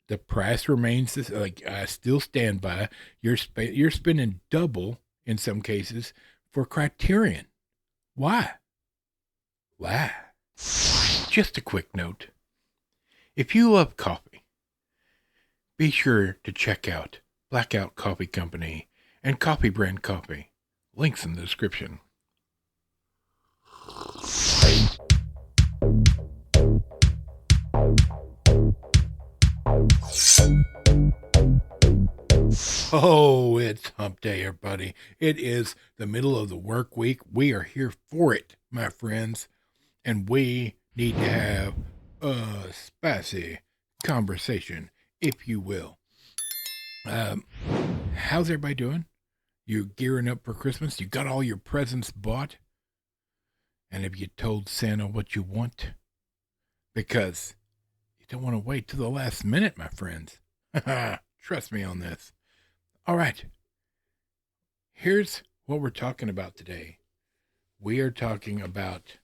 The price remains like I still stand by. You're spending double in some cases for Criterion. Why? Why? Just a quick note. If you love coffee, be sure to check out Blackout Coffee Company and Coffee Brand Coffee. Links in the description. Oh, it's hump day, everybody. It is the middle of the work week. We are here for it, my friends. And we need to have a spicy conversation, if you will. How's everybody doing? You gearing up for Christmas? You got all your presents bought? And have you told Santa what you want? Because you don't want to wait till the last minute, my friends. Trust me on this. All right. Here's what we're talking about today. We are talking about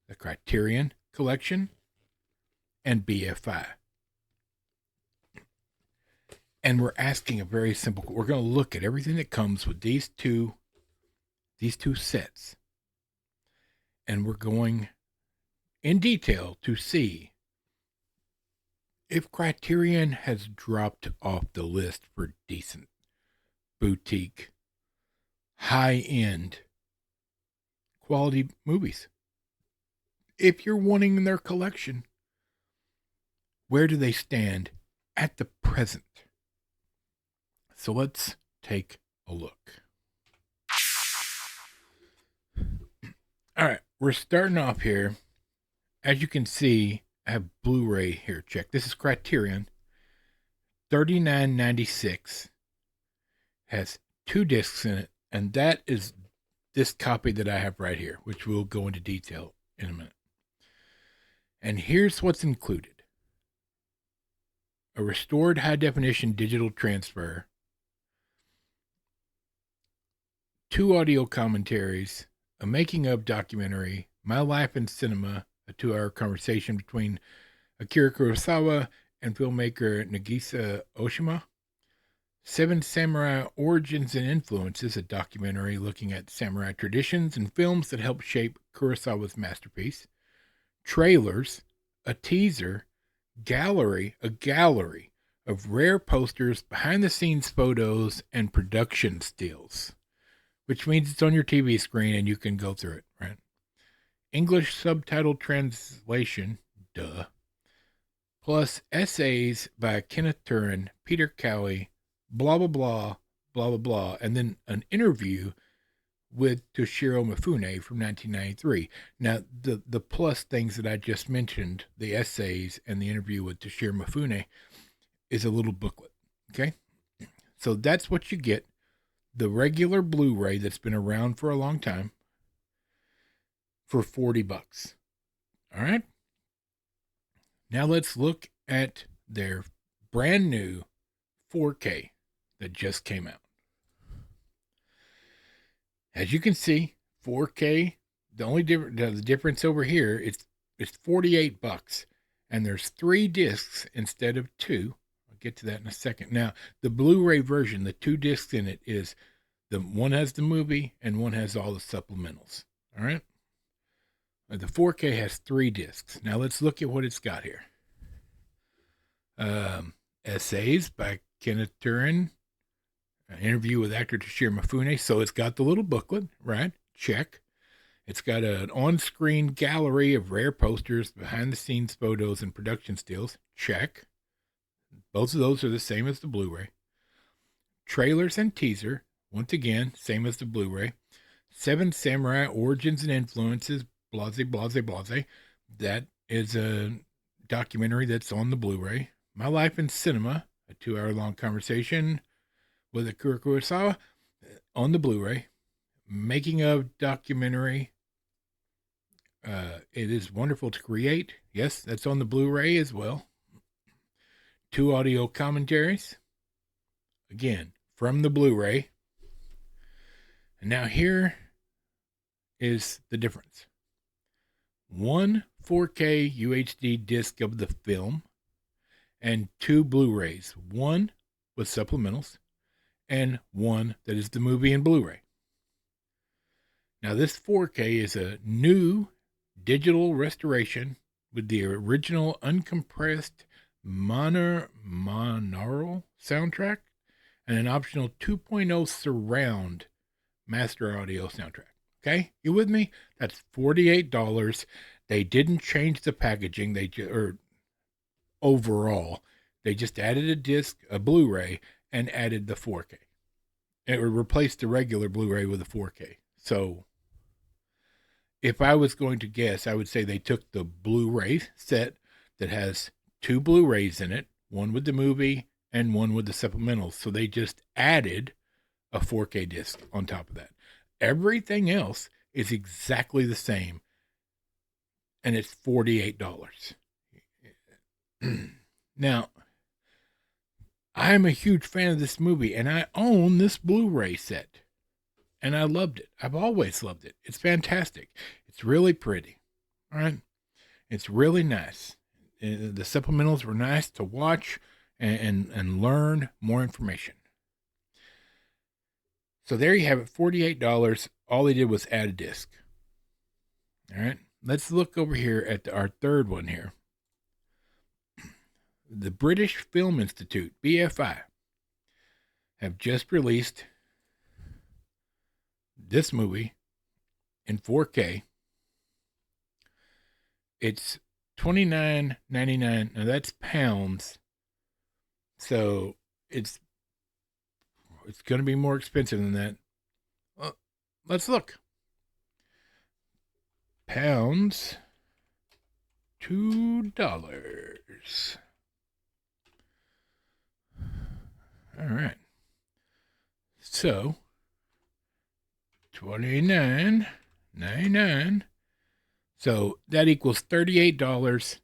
the Criterion Collection and BFI. And we're asking a very simple, we're going to look at everything that comes with these two sets. And we're going in detail to see if Criterion has dropped off the list for decent, boutique, high-end, quality movies. If you're wanting their collection, where do they stand at the present? So let's take a look. All right, we're starting off here. As you can see, I have Blu-ray here. Check. This is Criterion. $39.96. Has 2 discs in it, and that is this copy that I have right here, which we'll go into detail in a minute. And here's what's included. A restored high-definition digital transfer, 2 audio commentaries, a making-of documentary, My Life in Cinema, a 2-hour conversation between Akira Kurosawa and filmmaker Nagisa Oshima, Seven Samurai Origins and Influences, a documentary looking at samurai traditions and films that helped shape Kurosawa's masterpiece, trailers, a teaser, a gallery of rare posters, behind-the-scenes photos, and production stills, which means it's on your TV screen and you can go through it, right? English subtitle translation, plus essays by Kenneth Turin, Peter Cowie, blah, blah, blah, blah, blah, blah, and then an interview with Toshiro Mifune from 1993. Now, the plus things that I just mentioned, the essays and the interview with Toshiro Mifune, is a little booklet, okay? So that's what you get. The regular Blu-ray that's been around for a long time for $40. All right? Now let's look at their brand new 4K that just came out. As you can see, 4K, the difference over here is it's $48, and there's 3 discs instead of 2. I'll get to that in a second. Now, the Blu-ray version, the 2 discs in it is the one has the movie and one has all the supplementals. All right. The 4K has 3 discs. Now let's look at what it's got here. Essays by Kenneth Turin. An interview with actor Toshiro Mifune. So it's got the little booklet, right? Check. It's got an on-screen gallery of rare posters, behind-the-scenes photos, and production stills. Check. Both of those are the same as the Blu-ray. Trailers and teaser. Once again, same as the Blu-ray. Seven Samurai Origins and Influences. Blase, blase, blase. That is a documentary that's on the Blu-ray. My Life in Cinema, a 2-hour-long conversation with Akira Kurosawa on the Blu-ray. Making of documentary. It is wonderful to create. Yes, that's on the Blu-ray as well. 2 audio commentaries. Again, from the Blu-ray. And now here is the difference. 1 4K UHD disc of the film and 2 Blu-rays. One with supplementals and one that is the movie in Blu-ray. Now, this 4K is a new digital restoration with the original uncompressed monaural soundtrack and an optional 2.0 surround master audio soundtrack. Okay, you with me? That's $48. They didn't change the packaging. Overall, they just added a disc, a Blu-ray, and added the 4K. It replaced the regular Blu-ray with a 4K. So, if I was going to guess, I would say they took the Blu-ray set that has 2 Blu-rays in it, one with the movie and one with the supplementals. So they just added a 4K disc on top of that. Everything else is exactly the same, and it's $48. Now, I'm a huge fan of this movie, and I own this Blu-ray set, and I loved it. I've always loved it. It's fantastic. It's really pretty. All right? It's really nice. The supplementals were nice to watch and learn more information. So there you have it, $48. All they did was add a disc. All right? Let's look over here at our third one here. The British Film Institute, BFI, have just released this movie in 4K. It's $29.99. Now that's pounds, so it's going to be more expensive than that. Well, let's look. Pounds, $2. All right. So, $29.99. So that equals $38.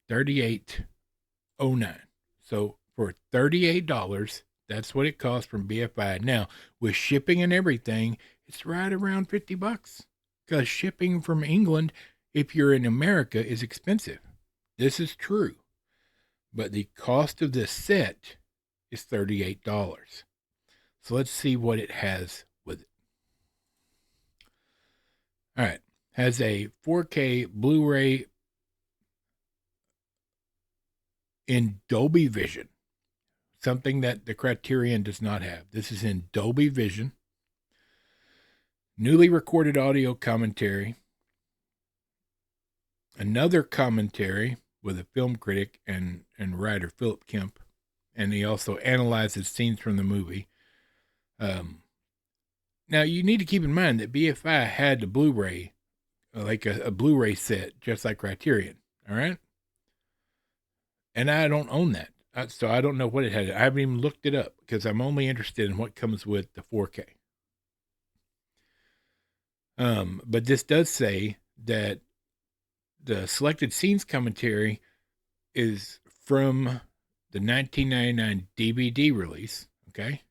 $38.09. So for $38, that's what it costs from BFI. Now, with shipping and everything, it's right around $50. Because shipping from England, if you're in America, is expensive. This is true. But the cost of this set is $38. So let's see what it has with it. All right. Has a 4K Blu-ray in Dolby Vision. Something that the Criterion does not have. This is in Dolby Vision. Newly recorded audio commentary. Another commentary with a film critic and writer, Philip Kemp. And he also analyzes scenes from the movie. Now, you need to keep in mind that BFI had the Blu-ray, like a Blu-ray set, just like Criterion. All right? And I don't own that. So I don't know what it had. I haven't even looked it up because I'm only interested in what comes with the 4K. But this does say that the selected scenes commentary is from the 1999 DVD release. Okay.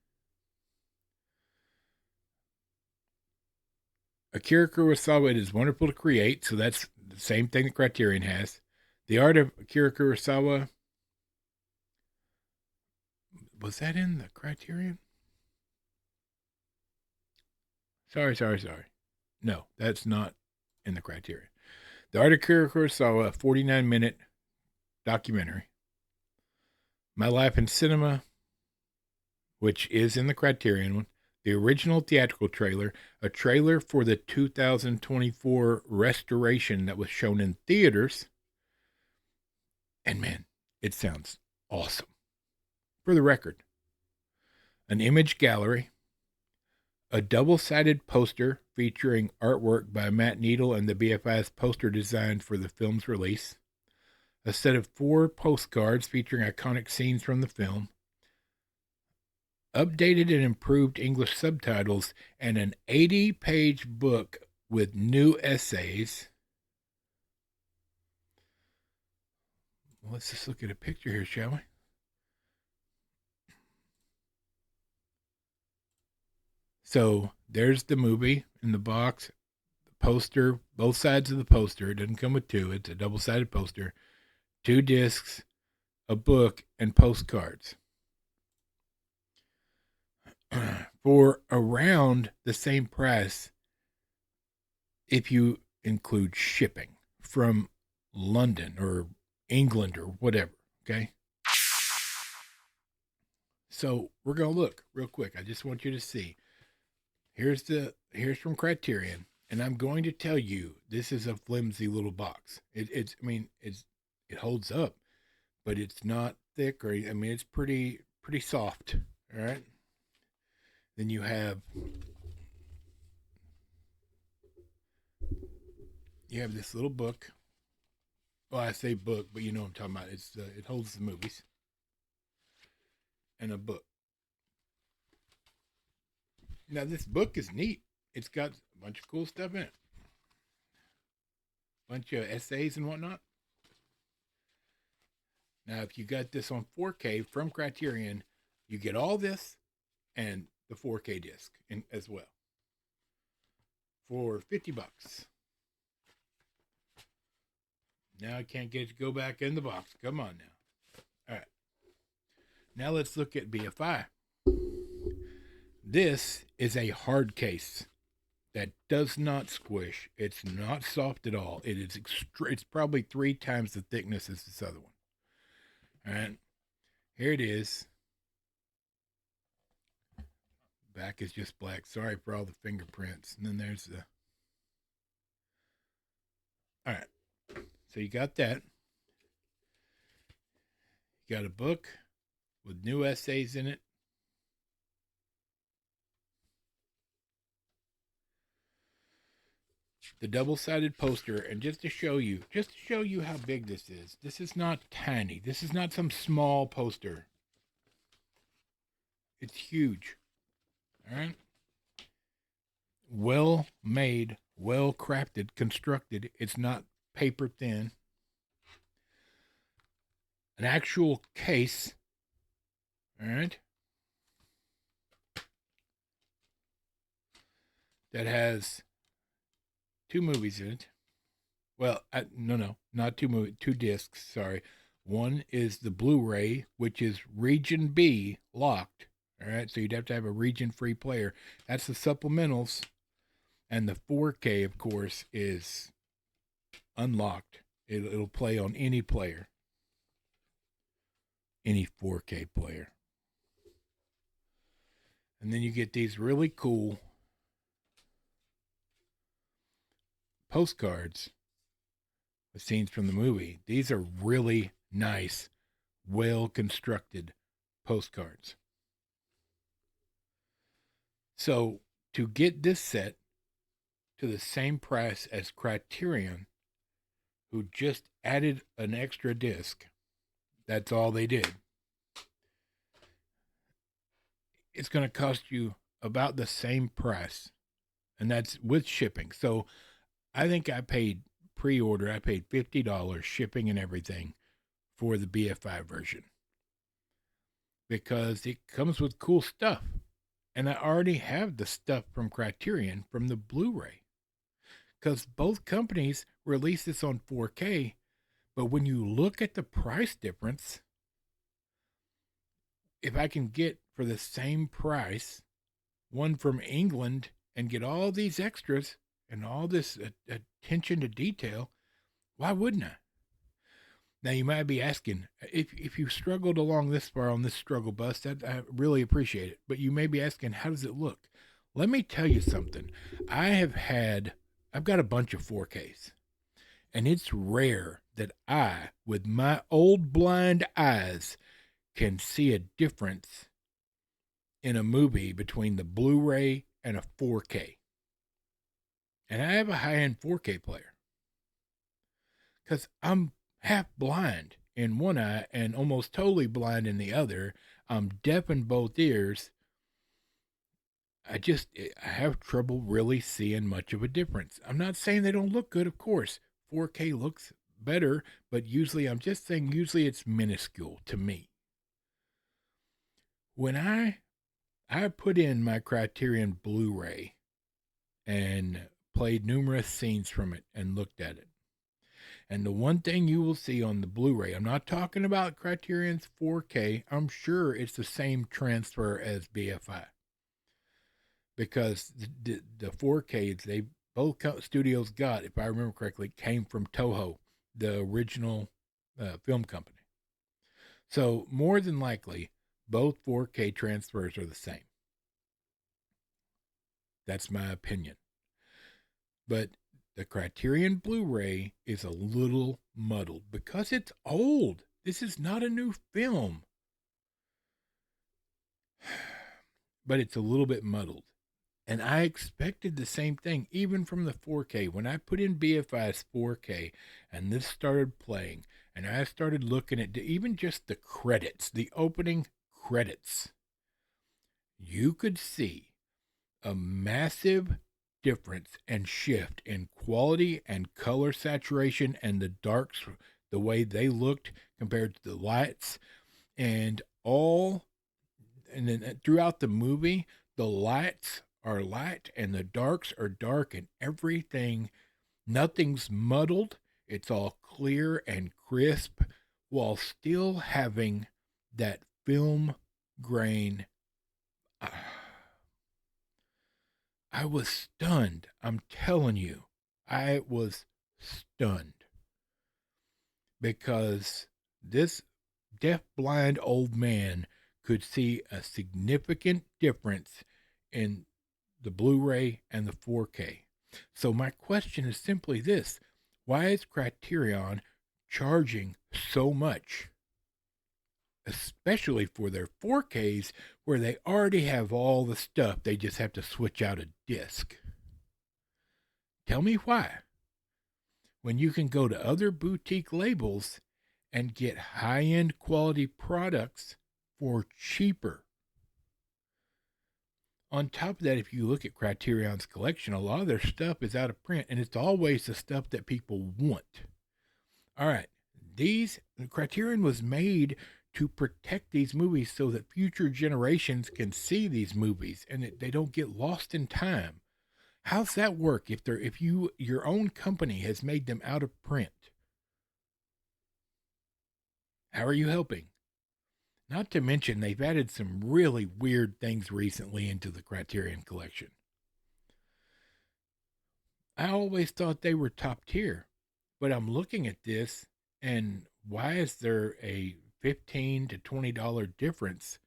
Akira Kurosawa, it is wonderful to create. So that's the same thing that Criterion has. The art of Akira Kurosawa. Was that in the Criterion? Sorry. No, that's not in the Criterion. The Art of Akira Kurosawa, a 49-minute documentary. My Life in Cinema, which is in the Criterion one. The original theatrical trailer, a trailer for the 2024 restoration that was shown in theaters. And man, it sounds awesome. For the record, an image gallery, a double-sided poster featuring artwork by Matt Needle and the BFI's poster design for the film's release, a set of 4 postcards featuring iconic scenes from the film, updated and improved English subtitles, and an 80-page book with new essays. Let's just look at a picture here, shall we? So there's the movie in the box, the poster, both sides of the poster. It doesn't come with 2. It's a double-sided poster, 2 discs a book, and postcards for around the same price if you include shipping from London or England or whatever. Okay. So we're going to look real quick. I just want you to see. Here's from Criterion, and I'm going to tell you this is a flimsy little box. It holds up, but it's not thick or it's pretty soft. All right. Then you have this little book. Well, I say book, but you know what I'm talking about. It holds the movies and a book. Now this book is neat. It's got a bunch of cool stuff in it, bunch of essays and whatnot. Now, if you got this on 4K from Criterion, you get all this and the 4K disc as well for $50. Now I can't get it to go back in the box. Come on now. All right. Now let's look at BFI. This is a hard case that does not squish. It's not soft at all. It's probably 3 times the thickness as this other one. All right. Here it is. Back is just black. Sorry for all the fingerprints. And then there's the... All right. So you got that. You got a book with new essays in it. The double-sided poster, and just to show you how big this is not tiny. This is not some small poster. It's huge. All right. Well made, well crafted, constructed. It's not paper thin. An actual case. All right. That has 2 movies in it. Well, no, not 2 movies, 2 discs, sorry. One is the Blu-ray, which is Region B locked. All right, so you'd have to have a region-free player. That's the supplementals. And the 4K, of course, is unlocked. It'll play on any player. Any 4K player. And then you get these really cool postcards with scenes from the movie. These are really nice, well-constructed postcards. So to get this set to the same price as Criterion, who just added an extra disc, that's all they did, it's going to cost you about the same price, and that's with shipping. So I think I paid pre-order, I paid $50 shipping and everything for the BFI version because it comes with cool stuff. And I already have the stuff from Criterion from the Blu-ray because both companies release this on 4K. But when you look at the price difference, if I can get for the same price one from England and get all these extras and all this attention to detail, why wouldn't I? Now, you might be asking, if you struggled along this far on this struggle bus, I really appreciate it. But you may be asking, how does it look? Let me tell you something. I've got a bunch of 4Ks. And it's rare that I, with my old blind eyes, can see a difference in a movie between the Blu-ray and a 4K. And I have a high-end 4K player. Because I'm half blind in one eye and almost totally blind in the other. I'm deaf in both ears. I have trouble really seeing much of a difference. I'm not saying they don't look good, of course. 4K looks better, but usually it's minuscule to me. When I put in my Criterion Blu-ray and played numerous scenes from it and looked at it, And the one thing you will see on the Blu-ray, I'm not talking about Criterion's 4K. I'm sure it's the same transfer as BFI because the 4Ks they both studios got, if I remember correctly, came from Toho, the original film company. So more than likely, both 4K transfers are the same. That's my opinion. But the Criterion Blu-ray is a little muddled because it's old. This is not a new film. But it's a little bit muddled. And I expected the same thing, even from the 4K. When I put in BFI's 4K and this started playing, and I started looking at even just the credits, the opening credits, you could see a massive difference and shift in quality and color saturation and the darks, the way they looked compared to the lights, and all. And then throughout the movie, the lights are light and the darks are dark and everything, nothing's muddled. It's all clear and crisp while still having that film grain. I was stunned. I'm telling you, I was stunned because this deaf-blind old man could see a significant difference in the Blu-ray and the 4K. So my question is simply this: why is Criterion charging so much? Especially for their 4Ks where they already have all the stuff, they just have to switch out a disc. Tell me why. When you can go to other boutique labels and get high-end quality products for cheaper. On top of that, if you look at Criterion's collection, a lot of their stuff is out of print, and it's always the stuff that people want. All right, Criterion was made to protect these movies so that future generations can see these movies and they don't get lost in time. How's that work if your own company has made them out of print? How are you helping? Not to mention they've added some really weird things recently into the Criterion collection. I always thought they were top tier, but I'm looking at this and why is there a $15 to $20 difference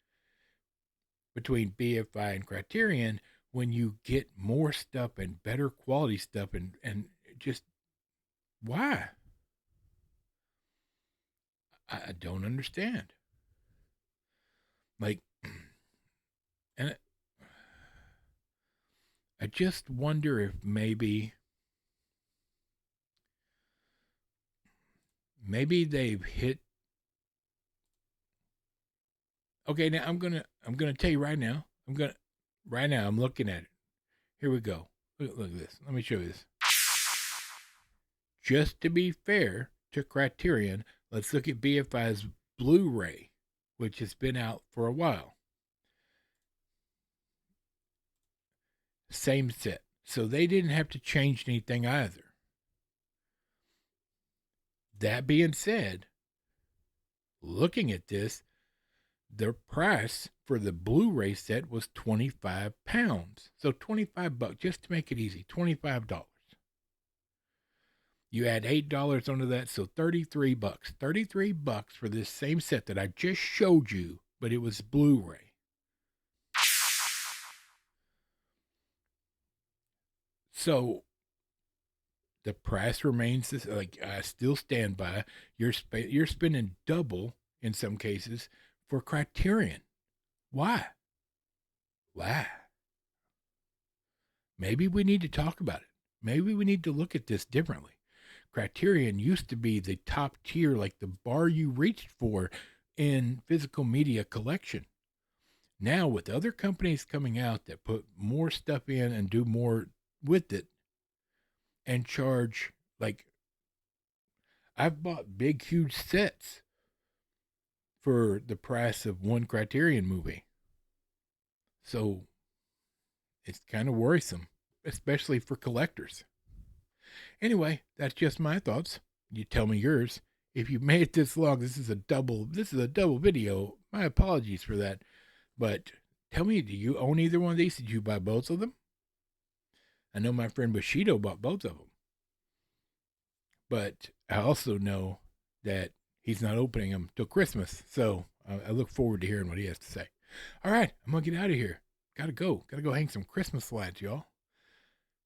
between BFI and Criterion when you get more stuff and better quality stuff and just why? I don't understand. Like, and I just wonder if maybe they've hit. Okay, now I'm gonna tell you right now. I'm looking at it. Here we go. Look at this. Let me show you this. Just to be fair to Criterion, let's look at BFI's Blu-ray, which has been out for a while. Same set. So they didn't have to change anything either. That being said, looking at this, the price for the Blu-ray set was £25. So $25, just to make it easy, $25. You add $8 onto that, so $33. $33 for this same set that I just showed you, but it was Blu-ray. So the price remains this. Like I still stand by. You're spending double in some cases for Criterion. Why? Why? Maybe we need to talk about it. Maybe we need to look at this differently. Criterion used to be the top tier, like the bar you reached for in physical media collection. Now, with other companies coming out that put more stuff in and do more with it and charge, like, I've bought big, huge sets for the price of one Criterion movie. So it's kind of worrisome, especially for collectors. Anyway, that's just my thoughts. you tell me yours. If you made it this long, this is a double video. My apologies for that. But tell me, do you own either one of these? Did you buy both of them? I know my friend Bushido bought both of them. But I also know that he's not opening them till Christmas. So I look forward to hearing what he has to say. All right, I'm going to get out of here. Gotta go hang some Christmas lights, y'all.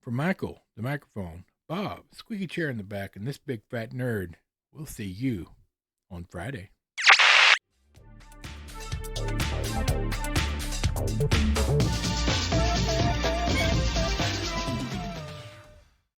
For Michael, the microphone, Bob, squeaky chair in the back, and this big fat nerd, we'll see you on Friday.